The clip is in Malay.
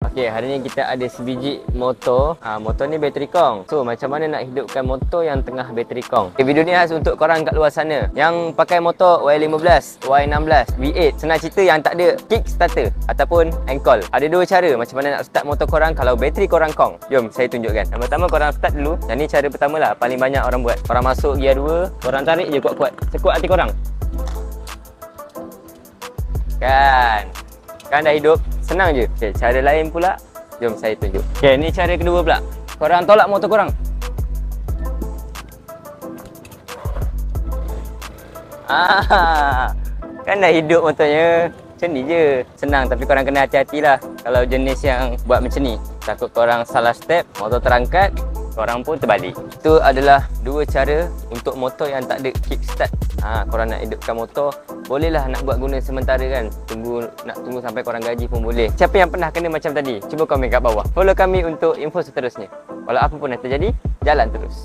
Okey, hari ni kita ada sebiji motor. Motor ni bateri kong. So, macam mana nak hidupkan motor yang tengah bateri kong? Okay, video ni khas untuk korang kat luar sana yang pakai motor Y15, Y16, V8. Senang cerita yang tak ada kickstarter ataupun ankle. Ada dua cara macam mana nak start motor korang kalau bateri korang kong. Jom saya tunjukkan. Yang pertama korang start dulu. Yang ni cara pertama lah, paling banyak orang buat. Korang masuk gear 2, korang tarik je kuat-kuat. Sekuat hati korang. Kan dah hidup. Senang je. Okay, cara lain pula, jom saya tunjuk. Okay, ni cara kedua pula. Korang tolak motor korang. Kan dah hidup motornya. Macam ni je. Senang, tapi korang kena hati-hatilah kalau jenis yang buat macam ni. Takut korang salah step, motor terangkat, korang pun terbalik. Itu adalah dua cara untuk motor yang tak ada kickstart. Korang nak hidupkan motor, bolehlah nak buat guna sementara kan. Nak tunggu sampai korang gaji pun boleh. Siapa yang pernah kena macam tadi? Cuba komen kat bawah. Follow kami untuk info seterusnya. Walau apa pun yang terjadi, jalan terus.